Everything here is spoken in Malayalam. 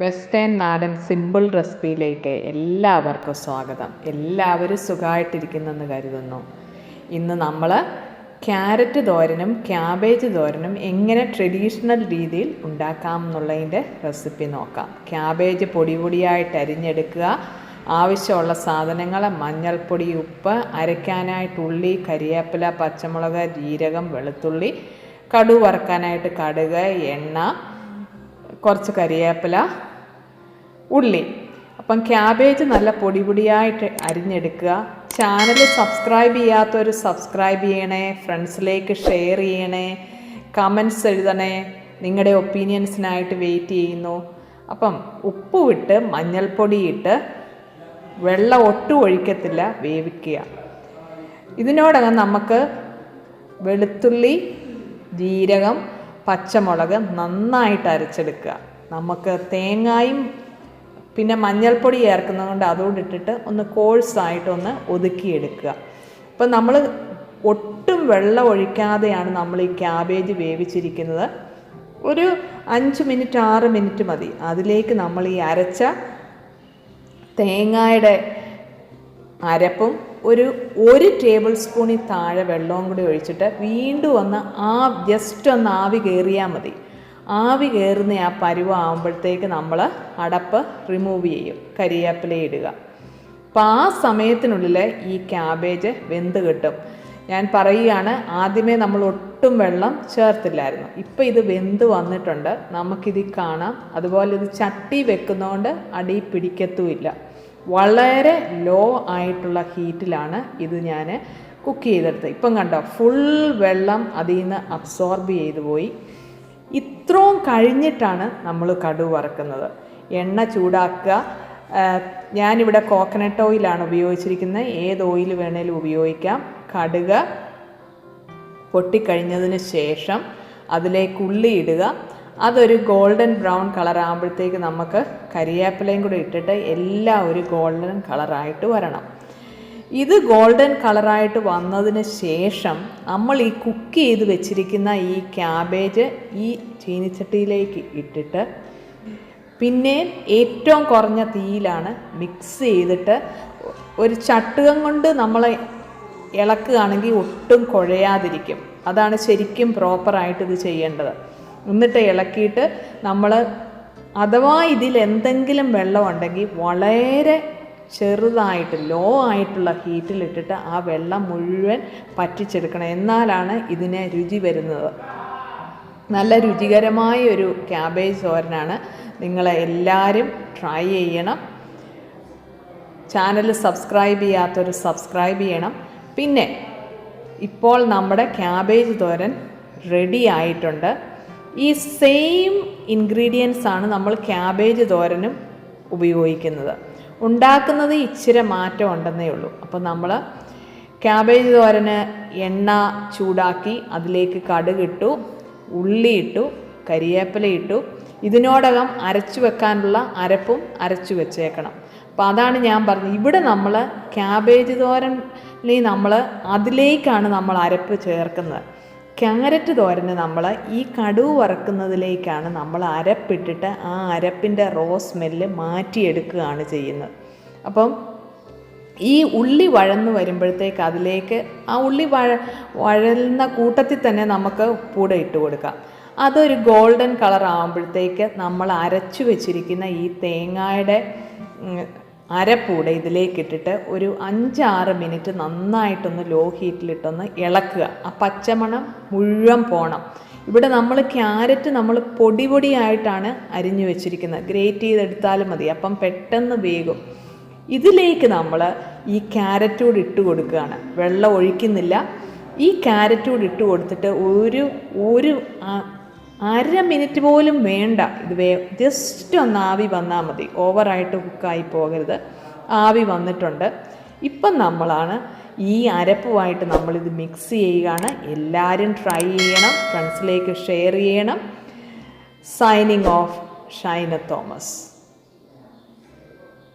വെസ്റ്റേൺ നാടൻ സിമ്പിൾ റെസിപ്പിയിലേക്ക് എല്ലാവർക്കും സ്വാഗതം. എല്ലാവരും സുഖമായിട്ടിരിക്കുന്നെന്ന് കരുതുന്നു. ഇന്ന് നമ്മൾ ക്യാരറ്റ് തോരനും ക്യാബേജ് തോരനും എങ്ങനെ ട്രഡീഷണൽ രീതിയിൽ ഉണ്ടാക്കാം എന്നുള്ളതിൻ്റെ റെസിപ്പി നോക്കാം. ക്യാബേജ് പൊടി പൊടിയായിട്ട് അരിഞ്ഞെടുക്കുക. ആവശ്യമുള്ള സാധനങ്ങൾ: മഞ്ഞൾപ്പൊടി, ഉപ്പ്, അരയ്ക്കാനായിട്ട് ഉള്ളി, കരിവേപ്പില, പച്ചമുളക്, ജീരകം, വെളുത്തുള്ളി, കടുക് വറുക്കാനായിട്ട് കടുക്, എണ്ണ, കുറച്ച് കരിവേപ്പില, ഉള്ളി. അപ്പം ക്യാബേജ് നല്ല പൊടി പൊടിയായിട്ട് അരിഞ്ഞെടുക്കുക. ചാനൽ സബ്സ്ക്രൈബ് ചെയ്യാത്തവർ സബ്സ്ക്രൈബ് ചെയ്യണേ, ഫ്രണ്ട്സിലേക്ക് ഷെയർ ചെയ്യണേ, കമൻറ്റ്സ് എഴുതണേ. നിങ്ങളുടെ ഒപ്പീനിയൻസിനായിട്ട് വെയിറ്റ് ചെയ്യുന്നു. അപ്പം ഉപ്പ് ഇട്ട് മഞ്ഞൾപ്പൊടി ഇട്ട് വെള്ളം ഒട്ടും ഒഴിക്കത്തില്ല, വേവിക്കുക. ഇതിനോടകം നമുക്ക് വെളുത്തുള്ളി, ജീരകം, പച്ചമുളക് നന്നായിട്ട് അരച്ചെടുക്കുക. നമുക്ക് തേങ്ങായും പിന്നെ മഞ്ഞൾപ്പൊടി ചേർക്കുന്നത് കൊണ്ട് അതുകൊണ്ട് ഇട്ടിട്ട് ഒന്ന് കോഴ്സായിട്ടൊന്ന് ഒതുക്കിയെടുക്കുക. അപ്പം നമ്മൾ ഒട്ടും വെള്ളം ഒഴിക്കാതെയാണ് നമ്മൾ ഈ ക്യാബേജ് വേവിച്ചിരിക്കുന്നത്. ഒരു 5 മിനിറ്റ് 6 മിനിറ്റ് മതി. അതിലേക്ക് നമ്മൾ ഈ അരച്ച തേങ്ങയുടെ അരപ്പും ഒരു ടേബിൾ സ്പൂണിൽ താഴെ വെള്ളവും കൂടി ഒഴിച്ചിട്ട് വീണ്ടും ഒന്ന് ജസ്റ്റ് ഒന്ന് ആവി കയറിയാൽ മതി. ആവി കയറുന്ന ആ പരുവാകുമ്പോഴത്തേക്ക് നമ്മൾ അടപ്പ് റിമൂവ് ചെയ്യും, കരിവേപ്പില ഇടുക. അപ്പം ആ സമയത്തിനുള്ളിൽ ഈ ക്യാബേജ് വെന്ത് കിട്ടും. ഞാൻ പറയുകയാണ്, ആദ്യമേ നമ്മൾ ഒട്ടും വെള്ളം ചേർത്തില്ലായിരുന്നു. ഇപ്പം ഇത് വെന്ത് വന്നിട്ടുണ്ട്, നമുക്കിത് കാണാം. അതുപോലെ ഇത് ചട്ടി വെക്കുന്നതുകൊണ്ട് അടി പിടിക്കത്തുമില്ല. വളരെ ലോ ആയിട്ടുള്ള ഹീറ്റിലാണ് ഇത് ഞാൻ കുക്ക് ചെയ്തെടുത്തത്. ഇപ്പം കണ്ടോ, ഫുൾ വെള്ളം അതിൽ നിന്ന് അബ്സോർബ് ചെയ്തു പോയി. ഇത്രയും കഴിഞ്ഞിട്ടാണ് നമ്മൾ കടുക് വറുക്കുന്നത്. എണ്ണ ചൂടാക്കുക. ഞാനിവിടെ കോക്കനട്ട് ഓയിലാണ് ഉപയോഗിച്ചിരിക്കുന്നത്. ഏത് ഓയിൽ വേണേലും ഉപയോഗിക്കാം. കടുക് പൊട്ടിക്കഴിഞ്ഞതിന് ശേഷം അതിലേക്ക് ഉള്ളി ഇടുക. അതൊരു ഗോൾഡൻ ബ്രൗൺ കളർ ആകുമ്പോഴത്തേക്ക് നമുക്ക് കരിവേപ്പിലയും കൂടെ ഇട്ടിട്ട് എല്ലാം ഒരു ഗോൾഡൻ കളറായിട്ട് വരണം. ഇത് ഗോൾഡൻ കളറായിട്ട് വന്നതിന് ശേഷം നമ്മൾ ഈ കുക്ക് ചെയ്ത് വെച്ചിരിക്കുന്ന ഈ ക്യാബേജ് ഈ ചീനിച്ചട്ടിയിലേക്ക് ഇട്ടിട്ട് പിന്നെ ഏറ്റവും കുറഞ്ഞ തീയിലാണ് മിക്സ് ചെയ്തിട്ട് ഒരു ചട്ടുകം കൊണ്ട് നമ്മൾ ഇളക്കുകയാണെങ്കിൽ ഒട്ടും കുഴയാതിരിക്കും. അതാണ് ശരിക്കും പ്രോപ്പറായിട്ട് ഇത് ചെയ്യേണ്ടത്. എന്നിട്ട് ഇളക്കിയിട്ട് നമ്മൾ അഥവാ ഇതിൽ എന്തെങ്കിലും വെള്ളം ഉണ്ടെങ്കിൽ വളരെ ചെറുതായിട്ട് ലോ ആയിട്ടുള്ള ഹീറ്റിലിട്ടിട്ട് ആ വെള്ളം മുഴുവൻ പറ്റിച്ചെടുക്കണം. എന്നാലാണ് ഇതിന് രുചി വരുന്നത്. നല്ല രുചികരമായ ഒരു ക്യാബേജ് തോരനാണ്. നിങ്ങളെല്ലാവരും ട്രൈ ചെയ്യണം. ചാനൽ സബ്സ്ക്രൈബ് ചെയ്യാത്തവർ സബ്സ്ക്രൈബ് ചെയ്യണം. പിന്നെ ഇപ്പോൾ നമ്മുടെ ക്യാബേജ് തോരൻ റെഡി ആയിട്ടുണ്ട്. ഈ സെയിം ഇൻഗ്രീഡിയൻസ് ആണ് നമ്മൾ ക്യാബേജ് തോരനും ഉപയോഗിക്കുന്നത്. ഉണ്ടാക്കുന്നത് ഇച്ചിരി മാറ്റം ഉണ്ടെന്നേ ഉള്ളൂ. അപ്പോൾ നമ്മൾ ക്യാബേജ് തോരന് എണ്ണ ചൂടാക്കി അതിലേക്ക് കടുക് ഇട്ടു, ഉള്ളി ഇട്ടു, കരിവേപ്പില ഇട്ടു. ഇതിനോടകം അരച്ചു വെക്കാനുള്ള അരപ്പും അരച്ചു വെച്ചേക്കണം. അപ്പോൾ അതാണ് ഞാൻ പറഞ്ഞത്. ഇവിടെ നമ്മൾ ക്യാബേജ് തോരനിൽ നമ്മൾ അതിലേക്കാണ് നമ്മൾ അരപ്പ് ചേർക്കുന്നത്. ക്യാരറ്റ് തോരന് നമ്മൾ ഈ കടുക് വറുക്കുന്നതിലേക്കാണ് നമ്മൾ അരപ്പിട്ടിട്ട് ആ അരപ്പിൻ്റെ റോ സ്മെല്ല് മാറ്റിയെടുക്കുകയാണ് ചെയ്യുന്നത്. അപ്പം ഈ ഉള്ളി വഴന്ന് വരുമ്പോഴത്തേക്ക് അതിലേക്ക് ആ ഉള്ളി വഴന്ന കൂട്ടത്തിൽ തന്നെ നമുക്ക് ഉപ്പൂടെ ഇട്ട് കൊടുക്കാം. അതൊരു ഗോൾഡൻ കളർ ആകുമ്പോഴത്തേക്ക് നമ്മൾ അരച്ചു വെച്ചിരിക്കുന്ന ഈ തേങ്ങയുടെ അരപ്പൂടെ ഇതിലേക്കിട്ടിട്ട് ഒരു 5-6 മിനിറ്റ് നന്നായിട്ടൊന്ന് ലോ ഹീറ്റിലിട്ടൊന്ന് ഇളക്കുക. ആ പച്ചമണം മുഴുവൻ പോകണം. ഇവിടെ നമ്മൾ ക്യാരറ്റ് നമ്മൾ പൊടി പൊടിയായിട്ടാണ് അരിഞ്ഞു വെച്ചിരിക്കുന്നത്. ഗ്രേറ്റ് ചെയ്തെടുത്താലും മതി, അപ്പം പെട്ടെന്ന് വേകും. ഇതിലേക്ക് നമ്മൾ ഈ ക്യാരറ്റ് കൂടി ഇട്ട് കൊടുക്കുകയാണ്. വെള്ളം ഒഴിക്കുന്നില്ല. ഈ ക്യാരറ്റ് കൂടി ഇട്ട് കൊടുത്തിട്ട് ഒരു 1/2 മിനിറ്റ് പോലും വേണ്ട. ഇത് ജസ്റ്റ് ഒന്ന് ആവി വന്നാൽ മതി. ഓവറായിട്ട് കുക്കായി പോകരുത്. ആവി വന്നിട്ടുണ്ട്. ഇപ്പം നമ്മളാണ് ഈ അരപ്പുമായിട്ട് നമ്മളിത് മിക്സ് ചെയ്യുകയാണ്. എല്ലാവരും ട്രൈ ചെയ്യണം, ഫ്രണ്ട്സിലേക്ക് ഷെയർ ചെയ്യണം. Signing off, Shaina Thomas.